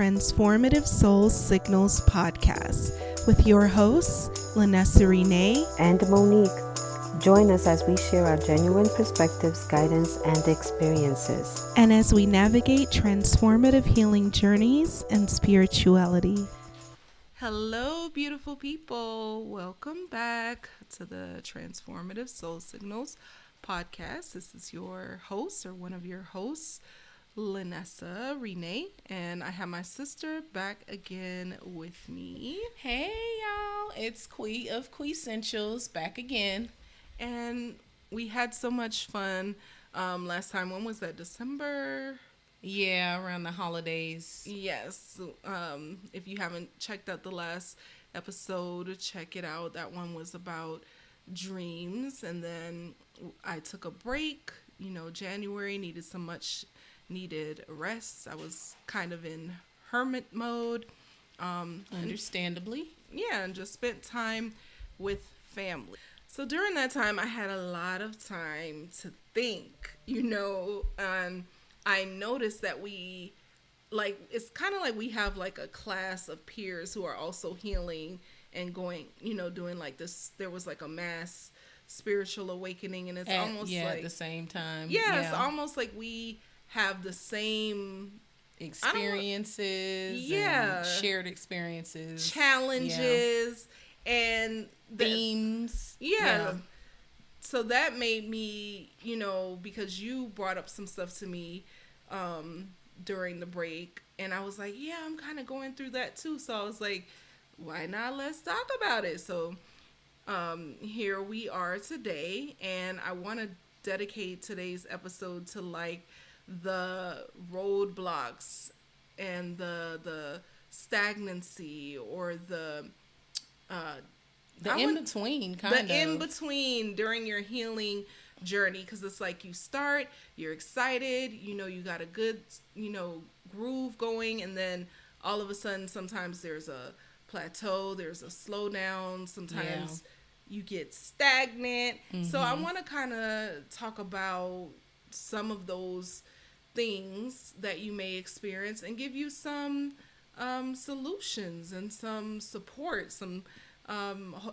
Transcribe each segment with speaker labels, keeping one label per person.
Speaker 1: Transformative Soul Signals podcast with your hosts, Lynnessa
Speaker 2: and Monique. Join us as we share our genuine perspectives, guidance, and experiences.
Speaker 1: And as we navigate transformative healing journeys and spirituality. Hello, beautiful people. Welcome back to the Transformative Soul Signals podcast. This is your host, or one of your hosts, Lynnessa, and I have my sister back again with me.
Speaker 3: Hey y'all, it's Qui of Quessentials back again.
Speaker 1: And we had so much fun last time. When was that? December?
Speaker 3: Yeah, around the holidays.
Speaker 1: Yes. If you haven't checked out the last episode, check it out. That one was about dreams. And then I took a break. You know, January needed some much needed rest. I was kind of in hermit mode.
Speaker 3: Understandably.
Speaker 1: And just spent time with family. So during that time, I had a lot of time to think, and I noticed that it's kind of like we have like a class of peers who are also healing and going, doing like this. There was like a mass spiritual awakening, and it's almost like
Speaker 3: at the same time.
Speaker 1: Yeah, it's almost like we have the same
Speaker 3: experiences, and shared experiences,
Speaker 1: challenges, and
Speaker 3: themes.
Speaker 1: Yeah. So that made me, because you brought up some stuff to me during the break, and I was like, yeah, I'm kind of going through that too. So I was like, why not? Let's talk about it. So here we are today, and I want to dedicate today's episode to like the roadblocks and the stagnancy, or the
Speaker 3: in-between,
Speaker 1: in-between during your healing journey. Because it's like you start, you're excited, you got a good, groove going, and then all of a sudden, sometimes there's a plateau, there's a slowdown, sometimes you get stagnant. Mm-hmm. So I want to kind of talk about some of those things that you may experience and give you some solutions and some support, some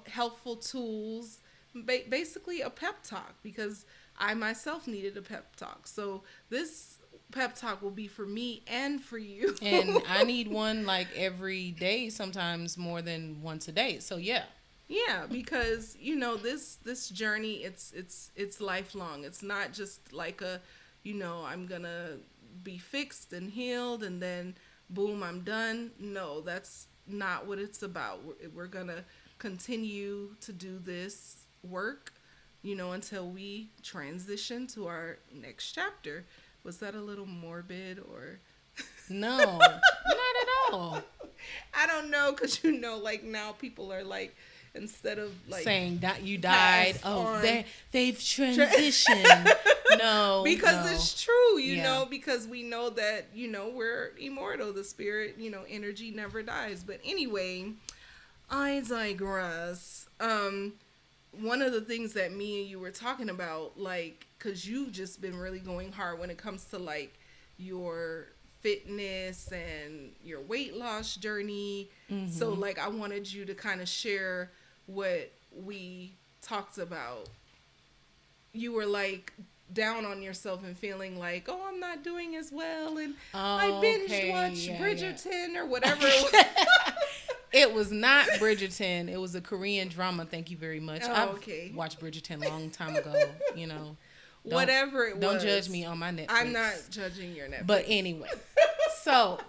Speaker 1: helpful tools, basically a pep talk, because I myself needed a pep talk. So this pep talk will be for me and for you.
Speaker 3: And I need one like every day, sometimes more than once a day. So yeah,
Speaker 1: because this journey, it's lifelong. It's not just like I'm gonna be fixed and healed and then boom, I'm done. No, that's not what it's about. We're gonna continue to do this work, until we transition to our next chapter. Was that a little morbid, or?
Speaker 3: No, not at all.
Speaker 1: I don't know, because like now people are like, instead of like
Speaker 3: saying that you died, they've transitioned. No,
Speaker 1: because it's true, because we know that we're immortal. The spirit, energy never dies. But anyway, I digress. One of the things that me and you were talking about, like, because you've just been really going hard when it comes to like your fitness and your weight loss journey. Mm-hmm. So like I wanted you to kind of share what we talked about. You were like down on yourself and feeling like, oh, I'm not doing as well, and I binge watched Bridgerton or whatever it was.
Speaker 3: It was not Bridgerton. It was a Korean drama. Thank you very much.
Speaker 1: I've
Speaker 3: watched Bridgerton a long time ago.
Speaker 1: Whatever it was.
Speaker 3: Don't judge me on my Netflix.
Speaker 1: I'm not judging your Netflix.
Speaker 3: But anyway, so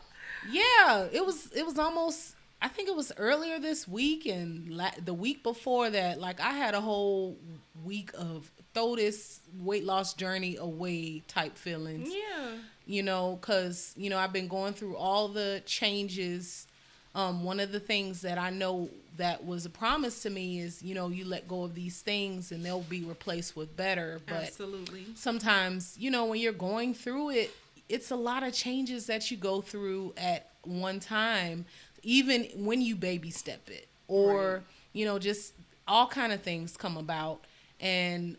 Speaker 3: yeah, it was almost. I think it was earlier this week and the week before that. Like I had a whole week of throw this weight loss journey away type feelings.
Speaker 1: Yeah.
Speaker 3: Because I've been going through all the changes. One of the things that I know that was a promise to me is, you let go of these things and they'll be replaced with better. But
Speaker 1: absolutely.
Speaker 3: Sometimes, when you're going through it, it's a lot of changes that you go through at one time, even when you baby step it, or, just all kind of things come about. And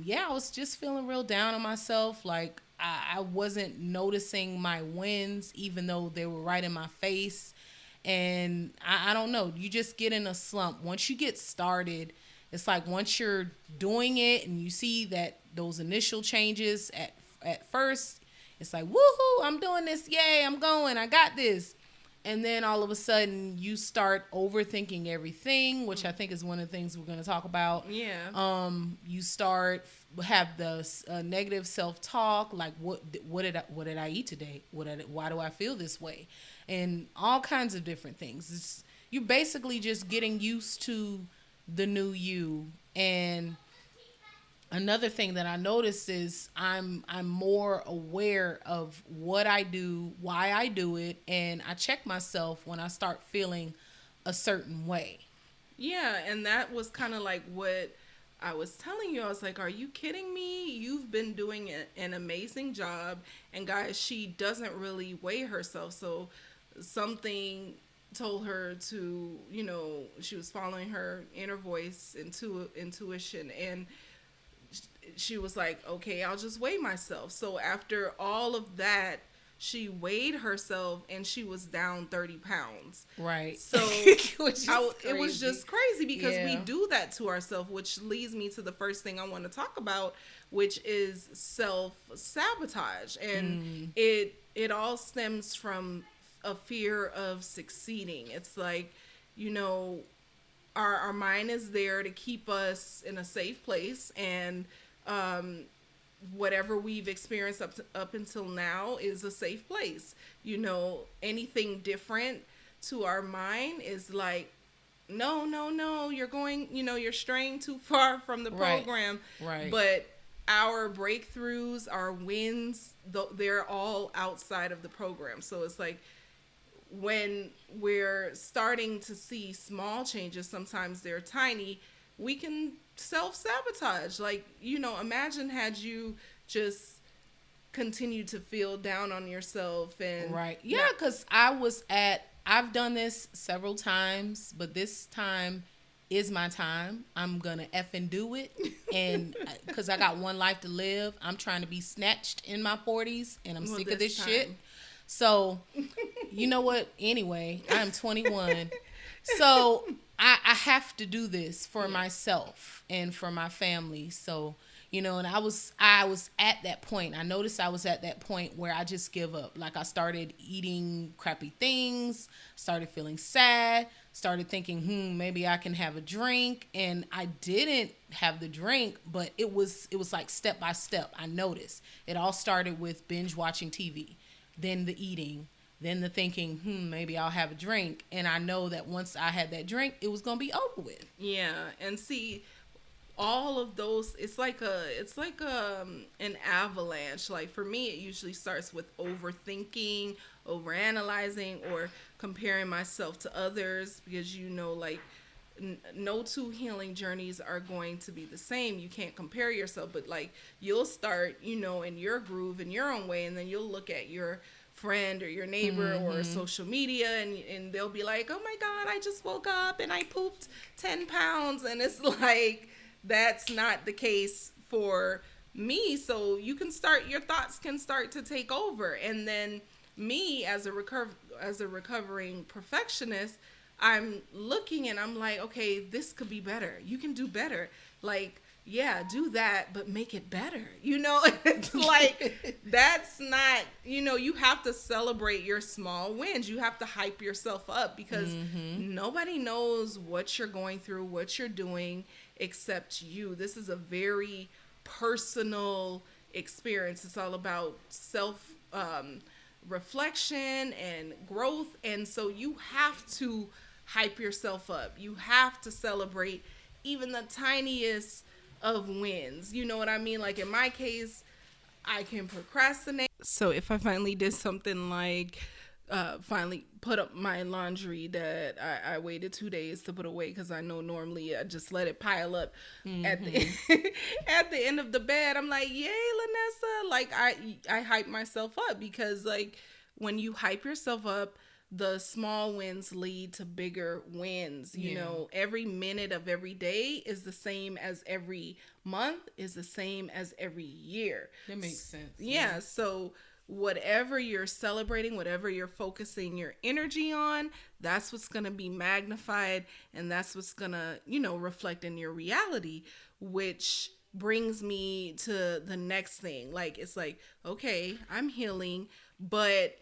Speaker 3: yeah, I was just feeling real down on myself. Like I wasn't noticing my wins, even though they were right in my face. And I don't know, you just get in a slump. Once you get started, it's like once you're doing it and you see that those initial changes at first, it's like, woohoo, I'm doing this. Yay, I'm going. I got this. And then all of a sudden you start overthinking everything, which I think is one of the things we're going to talk about.
Speaker 1: Yeah.
Speaker 3: You start have the negative self-talk, like what did I eat today? Why do I feel this way? And all kinds of different things. You're basically just getting used to the new you. And another thing that I noticed is I'm more aware of what I do, why I do it, and I check myself when I start feeling a certain way.
Speaker 1: Yeah, and that was kind of like what I was telling you. I was like, are you kidding me? You've been doing an amazing job. And guys, she doesn't really weigh herself. So something told her to, she was following her inner voice, intuition. And she was like, okay, I'll just weigh myself. So after all of that, she weighed herself and she was down 30 pounds.
Speaker 3: Right.
Speaker 1: So it was just crazy because we do that to ourselves, which leads me to the first thing I want to talk about, which is self-sabotage. And it all stems from a fear of succeeding. It's like, our mind is there to keep us in a safe place, and whatever we've experienced up until now is a safe place. Anything different to our mind is like, no, you're going, you're straying too far from the program.
Speaker 3: Right.
Speaker 1: But our breakthroughs, our wins, they're all outside of the program. So it's like, when we're starting to see small changes, sometimes they're tiny, we can self-sabotage. Like, imagine had you just continued to feel down on yourself. And
Speaker 3: right. Yeah, because I've done this several times, but this time is my time. I'm going to effing do it. And because I got one life to live, I'm trying to be snatched in my 40s, and I'm sick of this shit. So, you know what? Anyway, I'm 21. So I have to do this for myself and for my family. So, and I was at that point. I noticed I was at that point where I just give up. Like, I started eating crappy things, started feeling sad, started thinking, maybe I can have a drink. And I didn't have the drink, but it was like step by step. I noticed it all started with binge watching TV. Then the eating, then the thinking, maybe I'll have a drink. And I know that once I had that drink, it was going to be over with.
Speaker 1: Yeah. And see, all of those, it's like an avalanche. Like, for me, it usually starts with overthinking, overanalyzing, or comparing myself to others, because, like, no two healing journeys are going to be the same. You can't compare yourself, but like, you'll start, in your groove, in your own way, and then you'll look at your friend or your neighbor or social media, and they'll be like, oh my God, I just woke up and I pooped 10 pounds. And it's like, that's not the case for me. So your thoughts can start to take over. And then me, as a recovering perfectionist, I'm looking and I'm like, okay, this could be better. You can do better. Like, yeah, do that, but make it better. It's like, that's not, you have to celebrate your small wins. You have to hype yourself up, because nobody knows what you're going through, what you're doing, except you. This is a very personal experience. It's all about self reflection and growth. And so you have to hype yourself up. You have to celebrate even the tiniest of wins. You know what I mean? Like, in my case, I can procrastinate. So if I finally did something like finally put up my laundry that I waited 2 days to put away, because I know normally I just let it pile up at the at the end of the bed, I'm like, yay, Lynnessa. Like, I hype myself up, because like, when you hype yourself up, the small wins lead to bigger wins. You
Speaker 3: Yeah.
Speaker 1: know, every minute of every day is the same as every month, is the same as every year.
Speaker 3: That makes sense.
Speaker 1: Yeah. So whatever you're celebrating, whatever you're focusing your energy on, that's what's going to be magnified, and that's what's going to, you know, reflect in your reality, which brings me to the next thing. Like, it's like, okay, I'm healing, but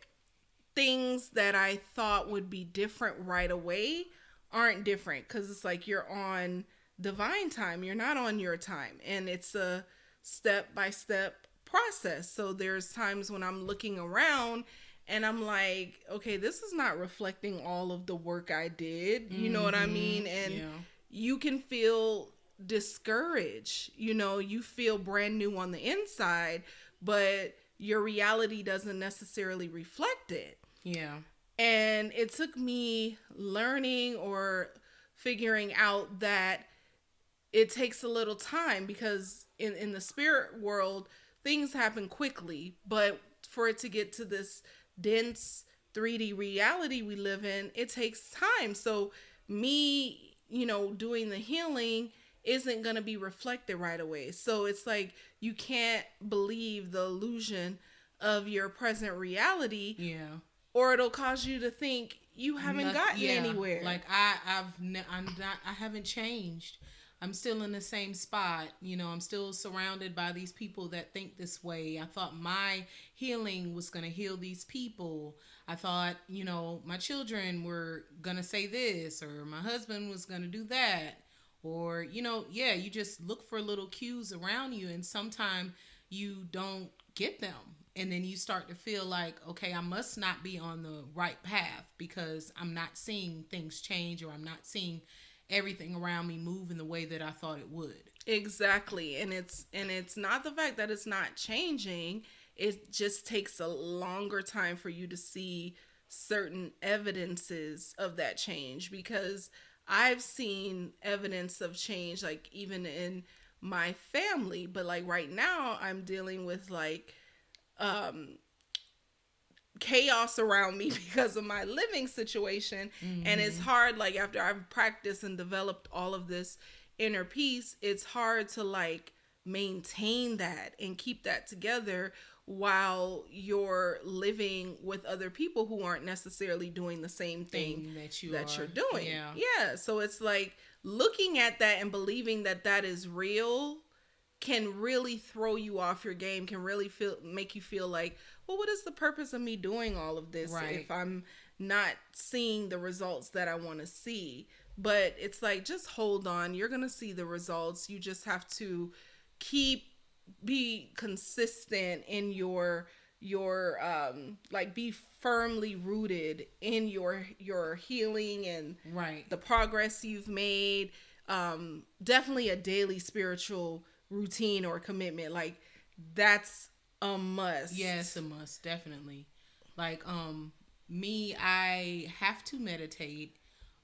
Speaker 1: things that I thought would be different right away aren't different, because it's like you're on divine time, you're not on your time, and it's a step by step process. So there's times when I'm looking around and I'm like, okay, this is not reflecting all of the work I did, you know what I mean? And
Speaker 3: Yeah.
Speaker 1: you can feel discouraged, you know, you feel brand new on the inside, but your reality doesn't necessarily reflect it.
Speaker 3: Yeah.
Speaker 1: And it took me learning or figuring out that it takes a little time, because in the spirit world, things happen quickly. But for it to get to this dense 3D reality we live in, it takes time. So me, you know, doing the healing isn't going to be reflected right away. So it's like you can't believe the illusion of your present reality,
Speaker 3: Yeah.
Speaker 1: or it'll cause you to think you haven't gotten
Speaker 3: Yeah.
Speaker 1: anywhere.
Speaker 3: Like I'm not. I haven't changed. I'm still in the same spot. You know, I'm still surrounded by these people that think this way. I thought my healing was going to heal these people. I thought, you know, my children were going to say this, or my husband was going to do that. Or, you know, yeah, you just look for little cues around you, and sometimes you don't get them. And then you start to feel like, okay, I must not be on the right path, because I'm not seeing things change, or I'm not seeing everything around me move in the way that I thought it would.
Speaker 1: Exactly. And it's not the fact that it's not changing. It just takes a longer time for you to see certain evidences of that change, because I've seen evidence of change, like even in my family, but like right now I'm dealing with like chaos around me because of my living situation. And it's hard, like after I've practiced and developed all of this inner peace, it's hard to like maintain that and keep that together while you're living with other people who aren't necessarily doing the same thing
Speaker 3: that
Speaker 1: you're doing.
Speaker 3: Yeah.
Speaker 1: So it's like looking at that and believing that that is real can really throw you off your game, can really make you feel like, well, what is the purpose of me doing all of this if I'm not seeing the results that I want to see? But it's like, just hold on, you're gonna see the results. You just have to be consistent in your like be firmly rooted in your healing and the progress you've made. Definitely a daily spiritual routine or commitment, like that's a must.
Speaker 3: Yes, a must, definitely. Like me, I have to meditate.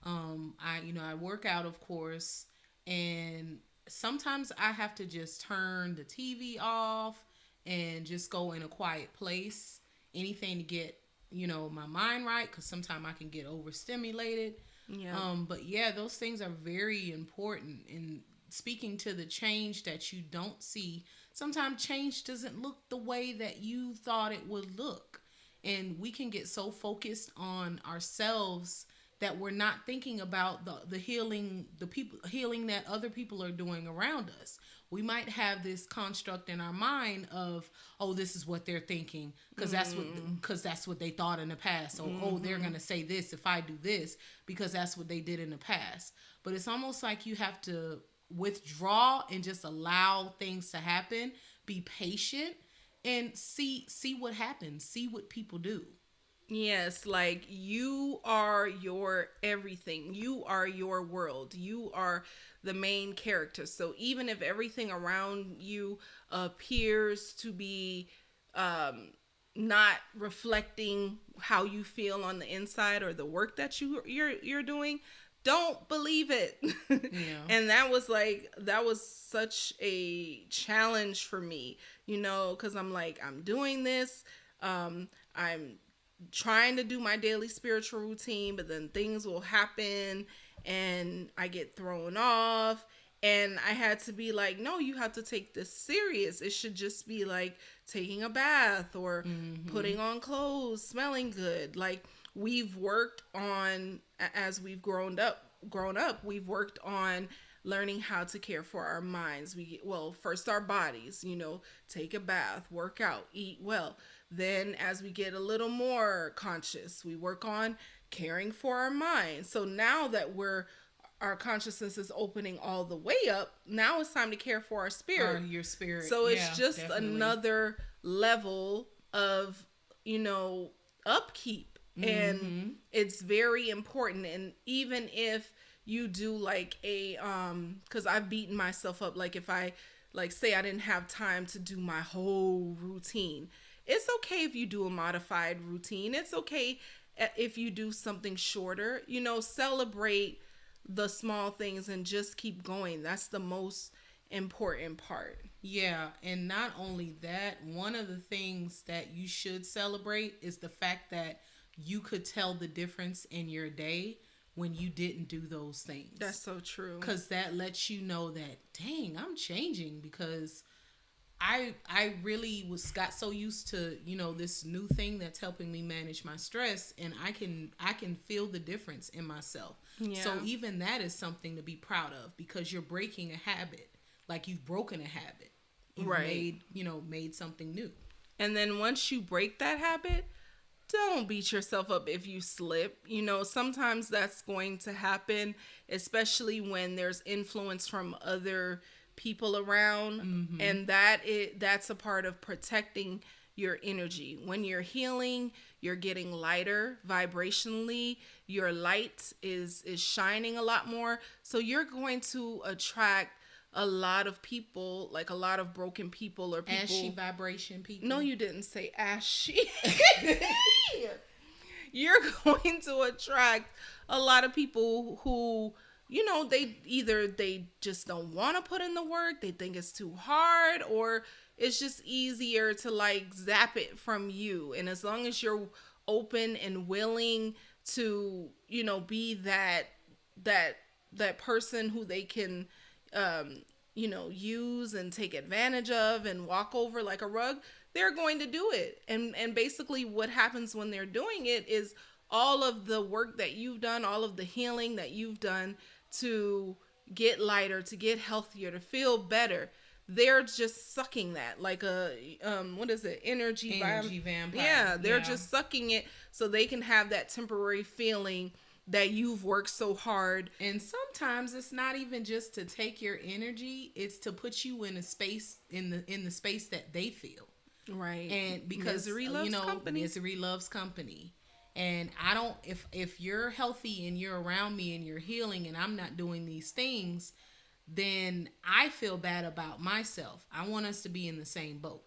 Speaker 3: I work out, of course, and sometimes I have to just turn the TV off and just go in a quiet place. Anything to get, you know, my mind right, because sometimes I can get overstimulated. But yeah, those things are very important. And speaking to the change that you don't see, sometimes change doesn't look the way that you thought it would look. And we can get so focused on ourselves that we're not thinking about the healing, the people healing that other people are doing around us. We might have this construct in our mind of, oh, this is what they're thinking, because that's what they thought in the past. So oh, they're gonna say this if I do this, because that's what they did in the past. But it's almost like you have to withdraw and just allow things to happen, be patient, and see what happens, see what people do.
Speaker 1: Yes, like you are your everything. You are your world. You are the main character. So even if everything around you appears to be not reflecting how you feel on the inside or the work that you're doing, don't believe it. And that was such a challenge for me, you know, because I'm like, I'm doing this, I'm trying to do my daily spiritual routine, but then things will happen and I get thrown off. And I had to be like, no, you have to take this serious. It should just be like taking a bath or putting on clothes, smelling good. Like we've worked on, as we've grown up, we've worked on learning how to care for our minds. Well, first our bodies, take a bath, work out, eat well. Then as we get a little more conscious, we work on caring for our minds. So now that our consciousness is opening all the way up, now it's time to care for our spirit.
Speaker 3: Your spirit.
Speaker 1: So it's just
Speaker 3: definitely
Speaker 1: another level of, upkeep. And it's very important. And even if you do like because I've beaten myself up, like if I say I didn't have time to do my whole routine, it's okay if you do a modified routine. It's okay if you do something shorter. Celebrate the small things and just keep going. That's the most important part.
Speaker 3: Yeah, and not only that, one of the things that you should celebrate is the fact that you could tell the difference in your day when you didn't do those things.
Speaker 1: That's so true.
Speaker 3: Because that lets you know that, dang, I'm changing, because I really got so used to, this new thing that's helping me manage my stress, and I can feel the difference in myself.
Speaker 1: Yeah.
Speaker 3: So even that is something to be proud of, because you're breaking a habit. Like you've broken a habit. You've
Speaker 1: right.
Speaker 3: made something new.
Speaker 1: And then once you break that habit, don't beat yourself up if you slip. Sometimes that's going to happen, especially when there's influence from other people around. And that's a part of protecting your energy. When you're healing, you're getting lighter vibrationally. Your light is shining a lot more. So you're going to attract a lot of people, like a lot of broken people or people.
Speaker 3: Ashy vibration people.
Speaker 1: No, you didn't say ashy. You're going to attract a lot of people who, they just don't want to put in the work. They think it's too hard, or it's just easier to like zap it from you. And as long as you're open and willing to, be that person who they can use and take advantage of and walk over like a rug, they're going to do it. And basically what happens when they're doing it is all of the work that you've done, all of the healing that you've done to get lighter, to get healthier, to feel better, they're just sucking that like a what is it, energy
Speaker 3: vampire.
Speaker 1: Yeah, they're just sucking it so they can have that temporary feeling that you've worked so hard.
Speaker 3: And sometimes it's not even just to take your energy, it's to put you in a space, in the space that they feel.
Speaker 1: Right.
Speaker 3: And because
Speaker 1: misery loves company.
Speaker 3: And I don't, if you're healthy and you're around me and you're healing and I'm not doing these things, then I feel bad about myself. I want us to be in the same boat.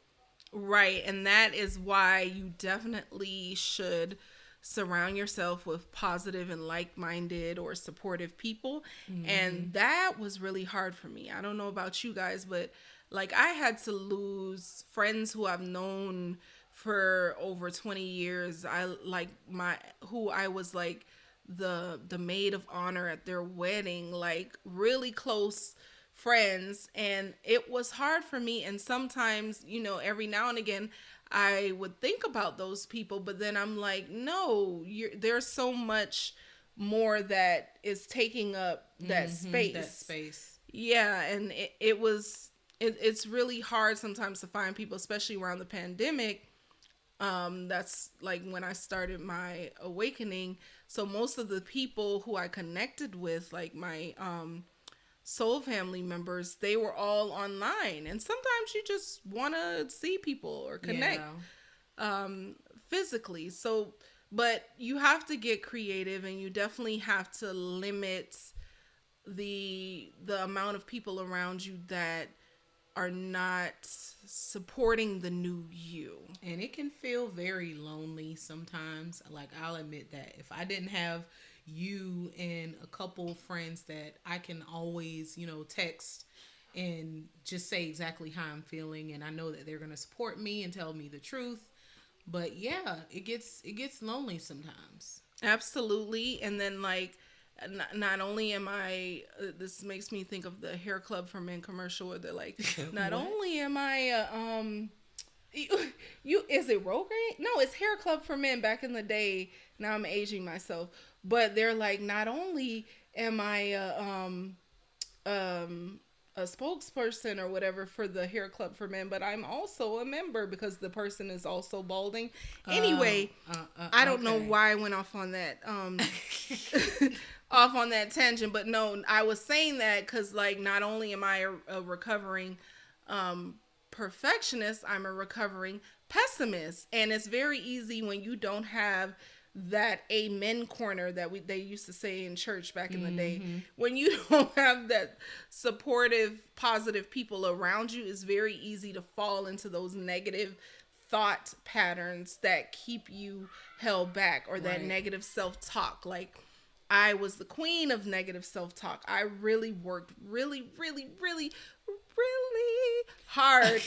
Speaker 1: Right. And that is why you definitely should surround yourself with positive and like-minded or supportive people. And that was really hard for me. I don't know about you guys, but like I had to lose friends who I've known for over 20 years. I was like the maid of honor at their wedding, like really close friends. And it was hard for me. And sometimes, every now and again, I would think about those people, but then I'm like, no, there's so much more that is taking up that space.
Speaker 3: That space.
Speaker 1: Yeah, and it's really hard sometimes to find people, especially around the pandemic. That's like when I started my awakening. So most of the people who I connected with, like my soul family members, they were all online, and sometimes you just want to see people or connect physically. So but you have to get creative, and you definitely have to limit the amount of people around you that are not supporting the new you.
Speaker 3: And it can feel very lonely sometimes. Like, I'll admit that if I didn't have you and a couple friends that I can always, text and just say exactly how I'm feeling, and I know that they're going to support me and tell me the truth, But yeah, it gets lonely sometimes.
Speaker 1: Absolutely. And then like not only am I this makes me think of the hair club for men commercial where they're like, not
Speaker 3: What?
Speaker 1: only am I you, you is it Rogaine? No, it's hair club for men back in the day. Now I'm aging myself. But they're like, not only am I um a spokesperson or whatever for the hair club for men, but I'm also a member because the person is also balding. Anyway, I don't know
Speaker 3: Okay.
Speaker 1: why I went off on that off on that tangent, but no, I was saying that because like not only am I a recovering perfectionist, I'm a recovering pessimist, and it's very easy when you don't have that amen corner that they used to say in church back in the day. When you don't have that supportive positive people around you, it's very easy to fall into those negative thought patterns that keep you held back, or that
Speaker 3: Right.
Speaker 1: negative self-talk. Like I was the queen of negative self-talk. I really worked really hard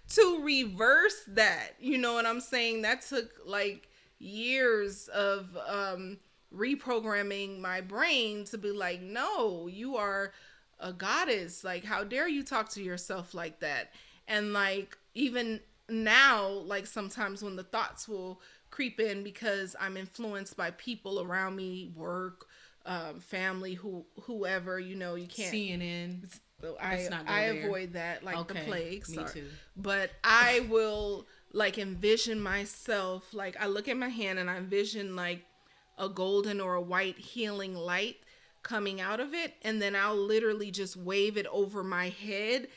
Speaker 1: to reverse that. You know what I'm saying? That took like years of reprogramming my brain to be like, no, you are a goddess. Like, how dare you talk to yourself like that? And like, even now, like sometimes when the thoughts will creep in because I'm influenced by people around me, work, family, whoever, you know, you can't.
Speaker 3: CNN.
Speaker 1: I
Speaker 3: not go
Speaker 1: I
Speaker 3: there.
Speaker 1: avoid that like the
Speaker 3: Okay,
Speaker 1: plague.
Speaker 3: me
Speaker 1: Sorry.
Speaker 3: too.
Speaker 1: But I will like envision myself, like I look at my hand and I envision like a golden or a white healing light coming out of it, and then I'll literally just wave it over my head,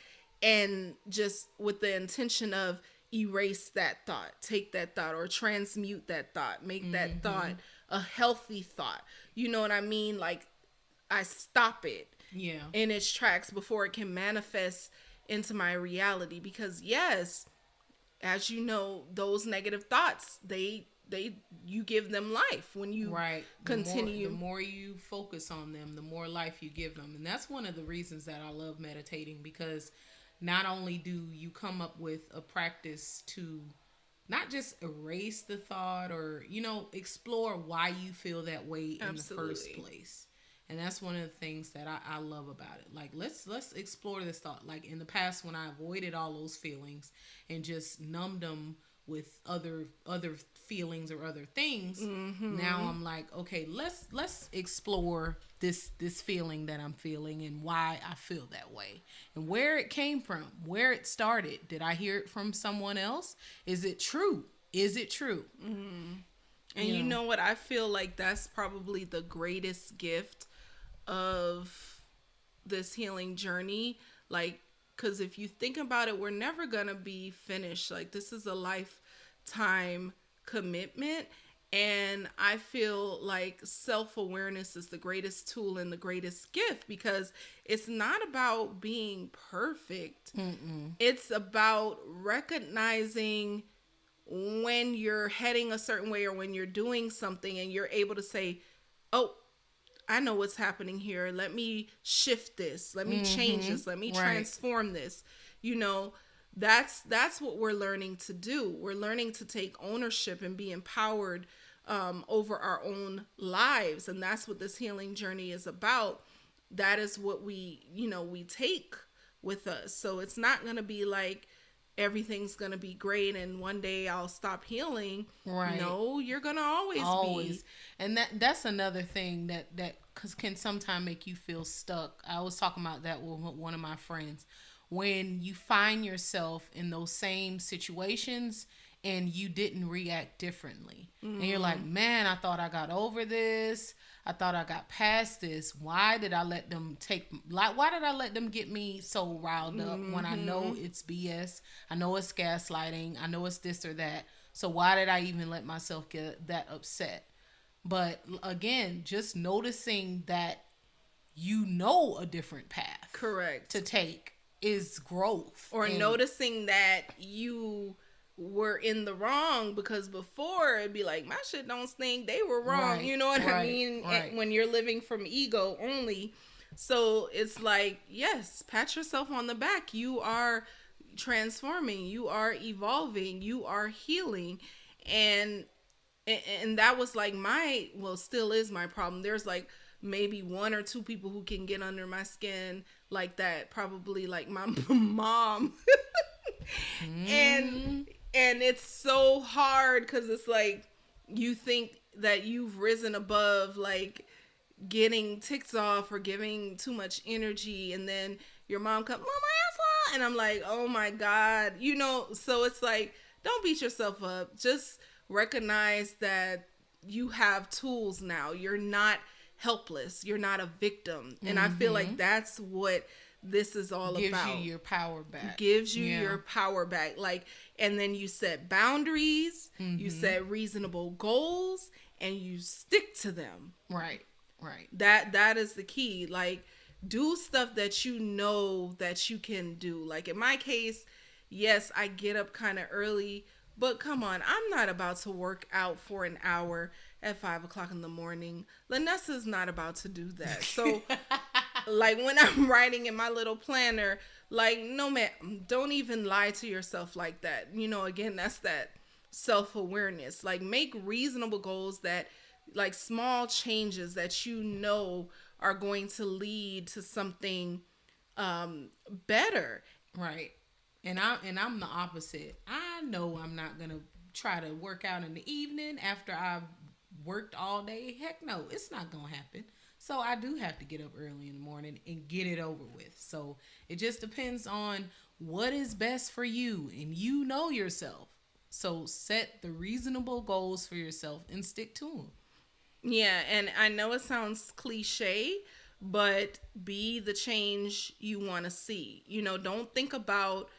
Speaker 1: and just with the intention of erase that thought, take that thought, or transmute that thought, make that thought a healthy thought. You know what I mean? Like I stop it
Speaker 3: Yeah.
Speaker 1: in its tracks before it can manifest into my reality. Because yes, as you know, those negative thoughts, they you give them life when you
Speaker 3: Right.
Speaker 1: continue.
Speaker 3: The more you focus on them, the more life you give them. And that's one of the reasons that I love meditating, because not only do you come up with a practice to not just erase the thought or, explore why you feel that way in the first
Speaker 1: Absolutely.
Speaker 3: place. And that's one of the things that I love about it. Like let's explore this thought. Like in the past when I avoided all those feelings and just numbed them with other feelings or other things, now I'm like, okay, let's explore this feeling that I'm feeling and why I feel that way and where it came from, where it started. Did I hear it from someone else? Is it true? Is it true?
Speaker 1: And you know what? I feel like that's probably the greatest gift of this healing journey. Like, because if you think about it, we're never going to be finished. Like, this is a lifetime commitment. And I feel like self-awareness is the greatest tool and the greatest gift, because it's not about being perfect. It's about recognizing when you're heading a certain way or when you're doing something and you're able to say, oh, I know what's happening here. Let me shift this. Let me change this. Let me
Speaker 3: Right.
Speaker 1: transform this. You know, that's what we're learning to do. We're learning to take ownership and be empowered over our own lives. And that's what this healing journey is about. That is what we take with us. So it's not going to be like everything's going to be great and one day I'll stop healing.
Speaker 3: Right.
Speaker 1: No, you're going to always be.
Speaker 3: And that's another thing that can sometimes make you feel stuck. I was talking about that with one of my friends. When you find yourself in those same situations and you didn't react differently. And you're like, man, I thought I got over this. I thought I got past this. Why did I let them get me so riled up when I know it's BS? I know it's gaslighting. I know it's this or that. So why did I even let myself get that upset? But again, just noticing that a different path
Speaker 1: Correct.
Speaker 3: to take is growth.
Speaker 1: Or noticing that you were in the wrong, because before it'd be like, my shit don't stink, they were wrong.
Speaker 3: Right,
Speaker 1: You know what I
Speaker 3: right,
Speaker 1: mean?
Speaker 3: right.
Speaker 1: When you're living from ego only. So it's like, yes, pat yourself on the back. You are transforming, you are evolving, you are healing. And that was like still is my problem. There's like maybe one or two people who can get under my skin like that, probably like my mom. and it's so hard because it's like you think that you've risen above like getting ticked off or giving too much energy, and then your mom comes, Mama, and I'm like, oh my God, so it's like, don't beat yourself up. Just recognize that you have tools now. You're not helpless. You're not a victim. And I feel like that's what this is all about.
Speaker 3: Gives you your power back.
Speaker 1: Gives you your power back. Like, and then you set boundaries, you set reasonable goals, and you stick to them.
Speaker 3: Right.
Speaker 1: That is the key. Like, do stuff that you know that you can do. Like in my case, yes, I get up kind of early, but come on, I'm not about to work out for an hour at 5:00 in the morning. Lynnessa's not about to do that. So like when I'm writing in my little planner, like, no, man, don't even lie to yourself like that. Again, that's that self-awareness. Like, make reasonable goals, that like small changes that are going to lead to something better.
Speaker 3: Right. And I'm the opposite. I know I'm not gonna try to work out in the evening after I've worked all day. Heck no, it's not gonna happen. So I do have to get up early in the morning and get it over with. So it just depends on what is best for you, and you know yourself. So set the reasonable goals for yourself and stick to them.
Speaker 1: Yeah, and I know it sounds cliche, but be the change you want to see. Don't think about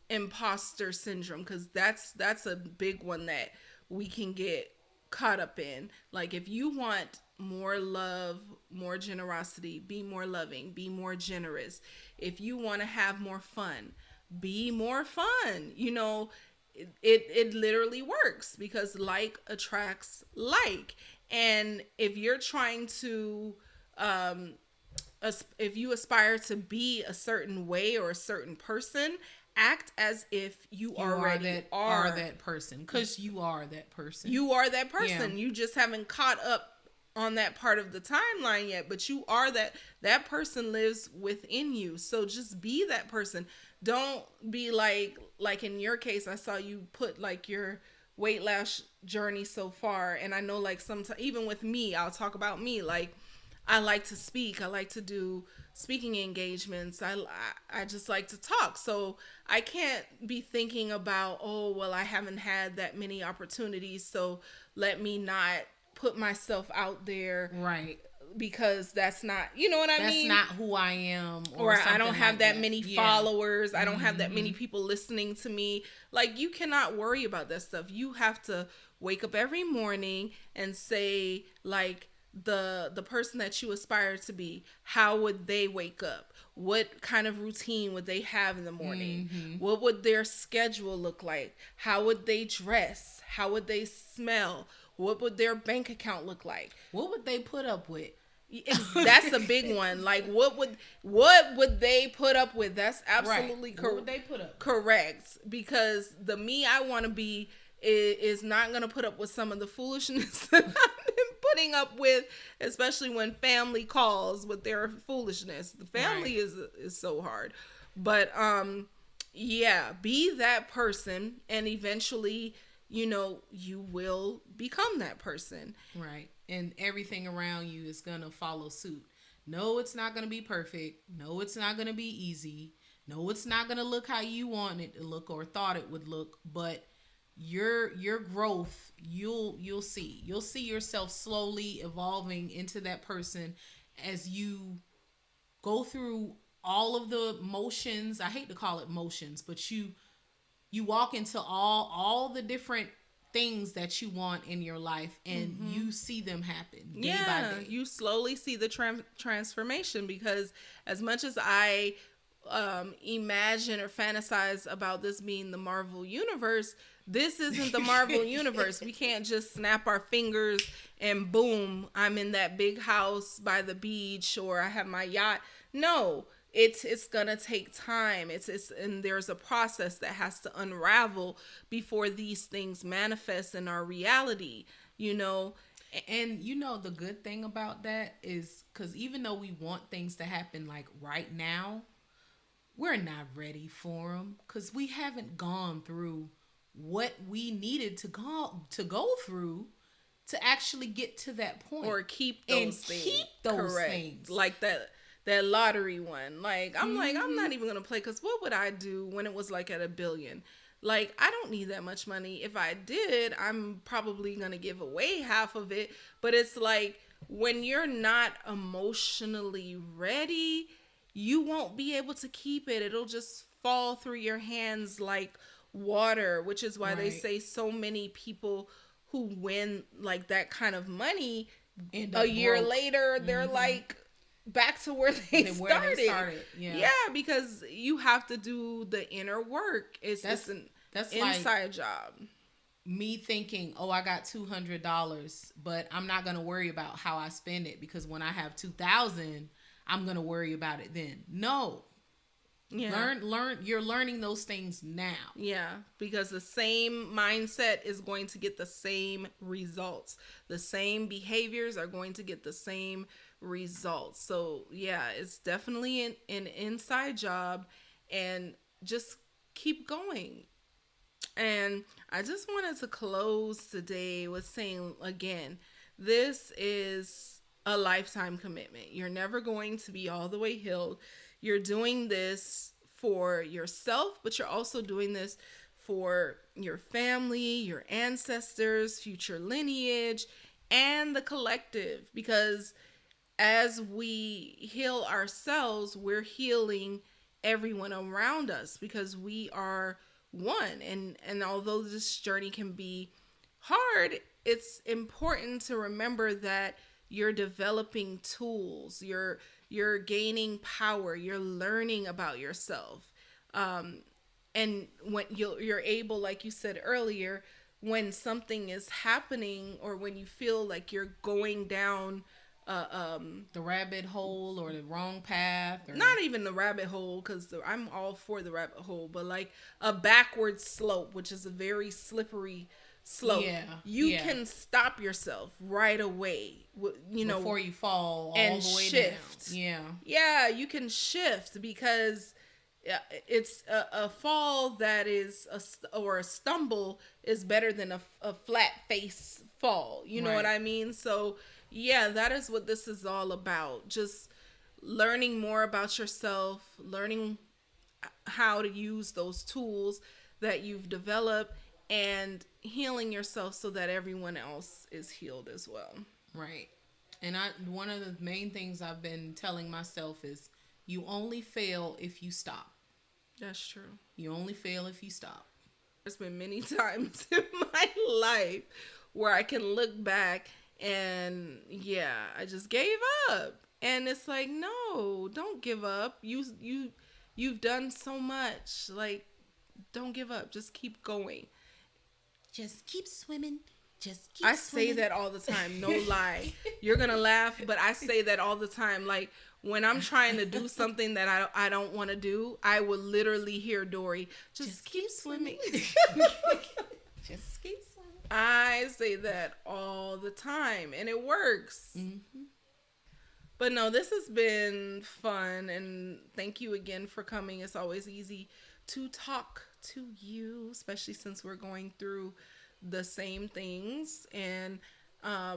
Speaker 1: imposter syndrome, because that's a big one that we can get caught up in. Like, if you want more love, more generosity, be more loving, be more generous. If you want to have more fun, be more fun. It literally works, because like attracts like. And if you're trying to if you aspire to be a certain way or a certain person, act as if you already are
Speaker 3: that person, because you are that person.
Speaker 1: You are that person. You just haven't caught up on that part of the timeline yet, but you are that person lives within you. So just be that person. Don't be like in your case, I saw you put like your weight loss journey so far. And I know, like, sometimes even with me, I'll talk about me. Like, I like to speak. I like to do speaking engagements. I just like to talk. So I can't be thinking about, oh, well, I haven't had that many opportunities, so let me not put myself out there.
Speaker 3: Right.
Speaker 1: Because that's not, you know what I mean?
Speaker 3: That's not who I am.
Speaker 1: Or I don't have that many followers. I don't have that many people listening to me. Like, you cannot worry about that stuff. You have to wake up every morning and say, like, the person that you aspire to be, how would they wake up? What kind of routine would they have in the morning? What would their schedule look like? How would they dress? How would they smell? What would their bank account look like?
Speaker 3: What would they put up with?
Speaker 1: That's a big one. Like, what would they put up with? That's absolutely correct.
Speaker 3: What would they put up?
Speaker 1: Correct. Because the me I want to be is not going to put up with some of the foolishness that I've been putting up with, especially when family calls with their foolishness. The family is so hard. But yeah, be that person, and eventually, you will become that person.
Speaker 3: Right. And everything around you is going to follow suit. No, it's not going to be perfect. No, it's not going to be easy. No, it's not going to look how you want it to look or thought it would look, but your growth, you'll see yourself slowly evolving into that person as you go through all of the motions. I hate to call it motions, but you walk into all the different things that you want in your life, and you see them happen day by day.
Speaker 1: You slowly see the transformation, because as much as I imagine or fantasize about this being the Marvel universe, this isn't the Marvel universe. We can't just snap our fingers and boom, I'm in that big house by the beach, or I have my yacht. No, it's gonna take time. It's and there's a process that has to unravel before these things manifest in our reality, you know.
Speaker 3: And you know, the good thing about that is because even though we want things to happen like right now, we're not ready for them because we haven't gone through what we needed to go through to actually get to that point
Speaker 1: Or keep
Speaker 3: and
Speaker 1: those things.
Speaker 3: keep those
Speaker 1: Correct.
Speaker 3: things.
Speaker 1: Like that lottery one. Like I'm not even gonna play, because what would I do when it was like at 1 billion? Like, I don't need that much money. If I did, I'm probably gonna give away half of it. But it's like, when you're not emotionally ready, you won't be able to keep it. It'll just fall through your hands like water, which is why they
Speaker 3: Right.
Speaker 1: say so many people who win like that kind of money,
Speaker 3: End
Speaker 1: a
Speaker 3: up
Speaker 1: year
Speaker 3: broke.
Speaker 1: later they're like back to where they started.
Speaker 3: Yeah.
Speaker 1: Because you have to do the inner work. It's an
Speaker 3: That's
Speaker 1: inside
Speaker 3: like
Speaker 1: job.
Speaker 3: me thinking, oh, I got $200, but I'm not gonna worry about how I spend it because when I have 2,000, I'm gonna worry about it then. No,
Speaker 1: Yeah.
Speaker 3: learn. You're learning those things now.
Speaker 1: Yeah, because the same mindset is going to get the same results. The same behaviors are going to get the same results. So, yeah, it's definitely an inside job, and just keep going. And I just wanted to close today with saying again, this is a lifetime commitment. You're never going to be all the way healed. You're doing this for yourself, but you're also doing this for your family, your ancestors, future lineage, and the collective. Because as we heal ourselves, we're healing everyone around us, because we are one. And although this journey can be hard, it's important to remember that you're developing tools, you're gaining power, you're learning about yourself. And when you're able, like you said earlier, when something is happening, or when you feel like you're going down
Speaker 3: The rabbit hole or the wrong path, or
Speaker 1: not even the rabbit hole, because I'm all for the rabbit hole, but like a backward slope, which is a very slippery slope. You can stop yourself right away,
Speaker 3: before you fall all
Speaker 1: and
Speaker 3: the way
Speaker 1: shift.
Speaker 3: down.
Speaker 1: Yeah, you can shift, because it's a fall that is or a stumble is better than a flat face fall. You know what
Speaker 3: Right.
Speaker 1: I mean? So yeah, that is what this is all about. Just learning more about yourself, learning how to use those tools that you've developed, and healing yourself so that everyone else is healed as well.
Speaker 3: Right. And one of the main things I've been telling myself is you only fail if you stop.
Speaker 1: That's true.
Speaker 3: You only fail if you stop.
Speaker 1: There's been many times in my life where I can look back and yeah, I just gave up. And it's like, no, don't give up. You've done so much. Like, don't give up. Just keep going.
Speaker 3: Just keep swimming. Just keep
Speaker 1: I say that all the time, no lie. You're gonna laugh, but I say that all the time. Like, when I'm trying to do something that I don't want to do, I would literally hear Dory, just keep swimming.
Speaker 3: Just keep swimming.
Speaker 1: I say that all the time, and it works.
Speaker 3: Mm-hmm.
Speaker 1: But no, this has been fun, and thank you again for coming. It's always easy to talk to you, especially since we're going through the same things. And I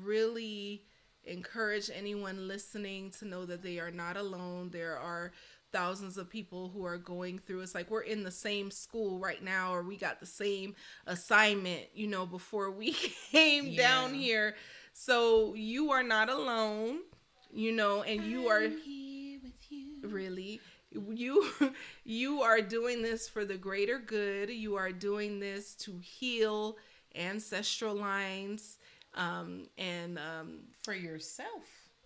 Speaker 1: really encourage anyone listening to know that they are not alone. There are thousands of people who are going through. It's like we're in the same school right now, or we got the same assignment, before we came down here. So you are not alone, and you are
Speaker 3: here with you.
Speaker 1: really, you are doing this for the greater good. You are doing this to heal ancestral lines, and
Speaker 3: For yourself.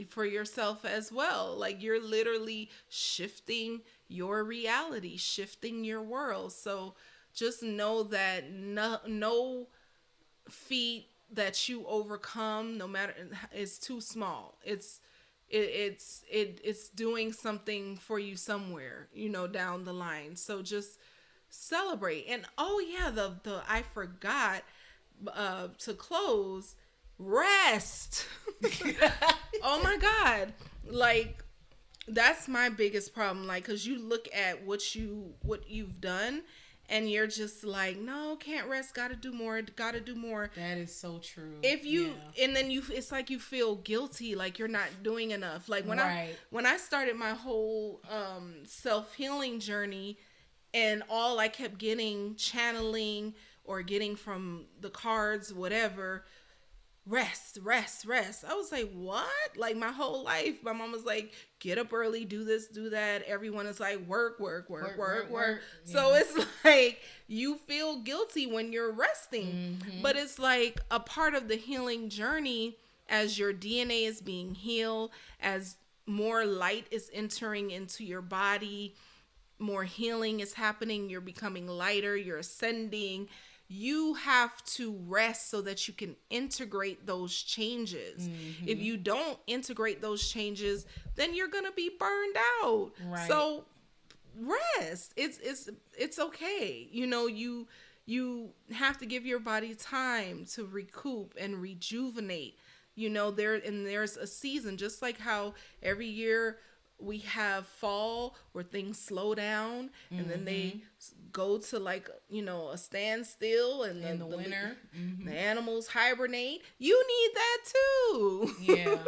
Speaker 1: for yourself as well. Like, you're literally shifting your reality, shifting your world. So just know that no feat that you overcome, no matter, is too small. It's it's doing something for you somewhere, down the line. So just celebrate. And oh yeah, the I forgot to close, rest. Oh my God. Like, that's my biggest problem. Like, cause you look at what you've done, and you're just like, no, can't rest, gotta do more.
Speaker 3: That is so true.
Speaker 1: If you and then it's like you feel guilty, like you're not doing enough. Like when I started my whole self-healing journey, and all I kept getting, channeling or getting from the cards, whatever, rest. I was like, what? Like, my whole life, my mom was like, get up early, do this, do that. Everyone is like, work.
Speaker 3: Yeah.
Speaker 1: So it's like, you feel guilty when you're resting.
Speaker 3: Mm-hmm.
Speaker 1: But it's like a part of the healing journey, as your DNA is being healed, as more light is entering into your body, more healing is happening, you're becoming lighter, you're ascending. You have to rest so that you can integrate those changes. Mm-hmm. If you don't integrate those changes, then you're going to be burned out.
Speaker 3: Right.
Speaker 1: So rest. It's okay. You have to give your body time to recoup and rejuvenate. There's a season, just like how every year we have fall where things slow down, and then they go to like, a standstill, and
Speaker 3: in the winter,
Speaker 1: the animals hibernate. You need that too.
Speaker 3: Yeah.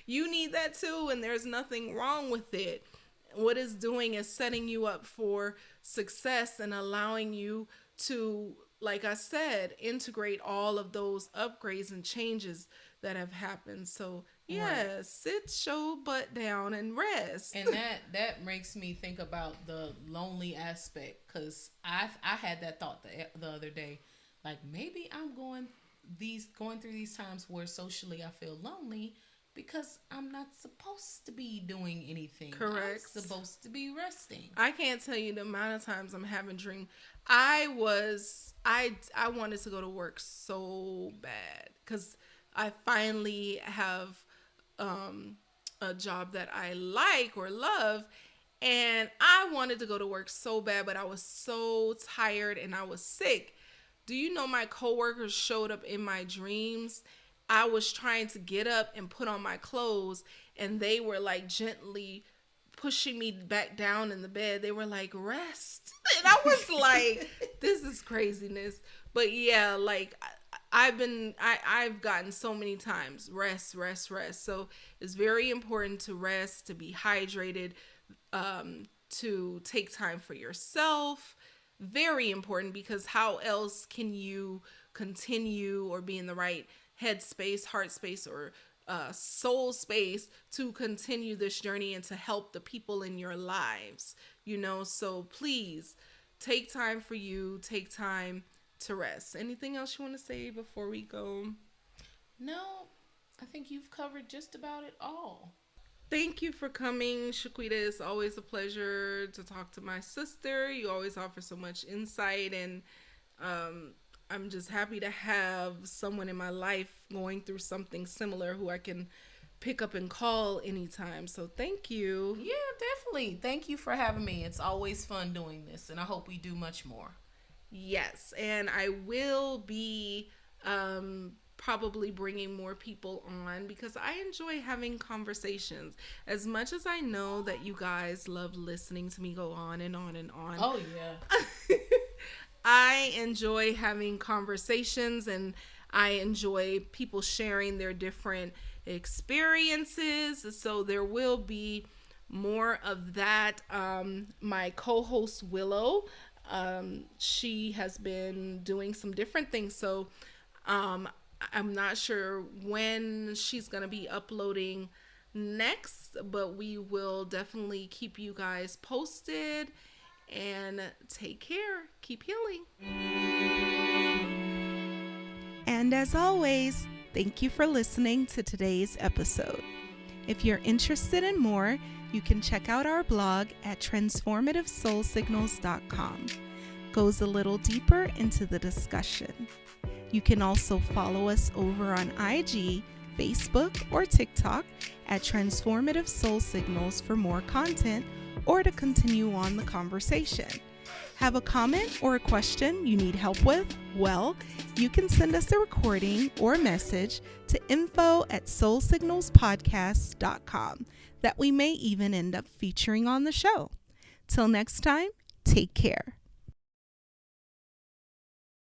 Speaker 1: You need that too. And there's nothing wrong with it. What it's doing is setting you up for success and allowing you to, like I said, integrate all of those upgrades and changes that have happened. So yeah, sit your butt down and rest.
Speaker 3: And that makes me think about the lonely aspect, because I had that thought the other day, like, maybe I'm going through these times where socially I feel lonely because I'm not supposed to be doing anything.
Speaker 1: Correct.
Speaker 3: I'm supposed to be resting.
Speaker 1: I can't tell you the amount of times I'm having dreams. I wanted to go to work so bad because I finally have a job that I like or love, and I wanted to go to work so bad, but I was so tired and I was sick. Do you know my coworkers showed up in my dreams? I was trying to get up and put on my clothes, and they were like gently pushing me back down in the bed. They were like, rest. And I was like, this is craziness. But yeah, like I've gotten so many times, rest. So it's very important to rest, to be hydrated, to take time for yourself. Very important, because how else can you continue or be in the right head space, heart space, or soul space to continue this journey and to help the people in your lives, So please take time for you, take time to rest. Anything else you want to say before we go?
Speaker 3: No, I think you've covered just about it all.
Speaker 1: Thank you for coming, Shaquita. It's always a pleasure to talk to my sister. You always offer so much insight, and I'm just happy to have someone in my life going through something similar who I can pick up and call anytime. So thank you.
Speaker 3: Yeah, definitely. Thank you for having me. It's always fun doing this, and I hope we do much more.
Speaker 1: Yes, and I will be probably bringing more people on, because I enjoy having conversations. As much as I know that you guys love listening to me go on and on and on.
Speaker 3: Oh, yeah.
Speaker 1: I enjoy having conversations, and I enjoy people sharing their different experiences. So there will be more of that. My co-host Willow, she has been doing some different things. So I'm not sure when she's going to be uploading next, but we will definitely keep you guys posted. And take care. Keep healing. And as always, thank you for listening to today's episode. If you're interested in more, you can check out our blog at transformativesoulsignals.com. Goes a little deeper into the discussion. You can also follow us over on IG, Facebook or TikTok at Transformative Soul Signals for more content or to continue on the conversation. Have a comment or a question you need help with? Well, you can send us a recording or message to info@soulsignalspodcast.com that we may even end up featuring on the show. Till next time, take care.